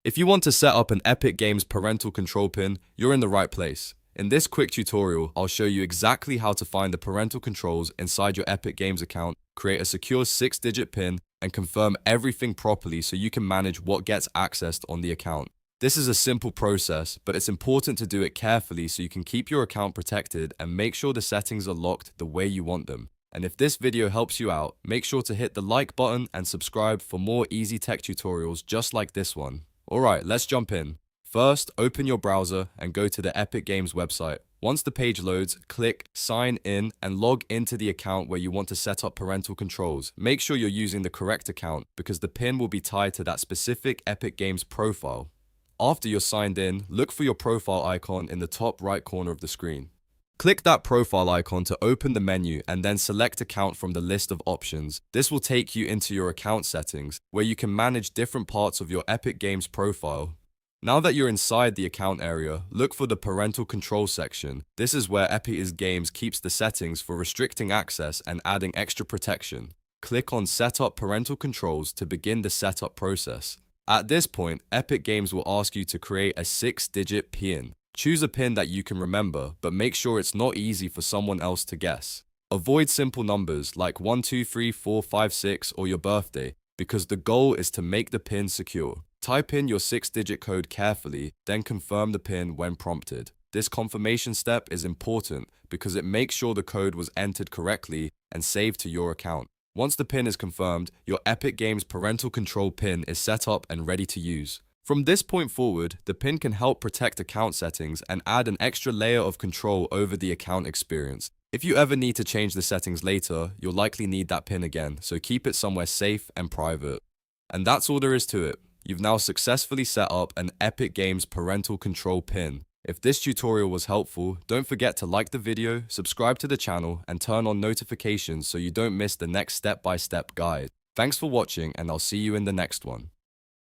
If you want to set up an Epic Games parental control pin, you're in the right place. In this quick tutorial, I'll show you exactly how to find the parental controls inside your Epic Games account, create a secure 6-digit pin, and confirm everything properly so you can manage what gets accessed on the account. This is a simple process, but it's important to do it carefully so you can keep your account protected and make sure the settings are locked the way you want them. And if this video helps you out, make sure to hit the like button and subscribe for more easy tech tutorials just like this one. Alright, let's jump in. First, open your browser and go to the Epic Games website. Once the page loads, click Sign In and log into the account where you want to set up parental controls. Make sure you're using the correct account because the pin will be tied to that specific Epic Games profile. After you're signed in, look for your profile icon in the top right corner of the screen. Click that profile icon to open the menu and then select Account from the list of options. This will take you into your account settings, where you can manage different parts of your Epic Games profile. Now that you're inside the account area, look for the Parental Control section. This is where Epic Games keeps the settings for restricting access and adding extra protection. Click on Set up Parental Controls to begin the setup process. At this point, Epic Games will ask you to create a 6-digit PIN. Choose a PIN that you can remember, but make sure it's not easy for someone else to guess. Avoid simple numbers like 1, 2, 3, 4, 5, 6 or your birthday, because the goal is to make the PIN secure. Type in your 6-digit code carefully, then confirm the PIN when prompted. This confirmation step is important because it makes sure the code was entered correctly and saved to your account. Once the PIN is confirmed, your Epic Games parental control PIN is set up and ready to use. From this point forward, the PIN can help protect account settings and add an extra layer of control over the account experience. If you ever need to change the settings later, you'll likely need that PIN again, so keep it somewhere safe and private. And that's all there is to it. You've now successfully set up an Epic Games parental control PIN. If this tutorial was helpful, don't forget to like the video, subscribe to the channel, and turn on notifications so you don't miss the next step-by-step guide. Thanks for watching, and I'll see you in the next one.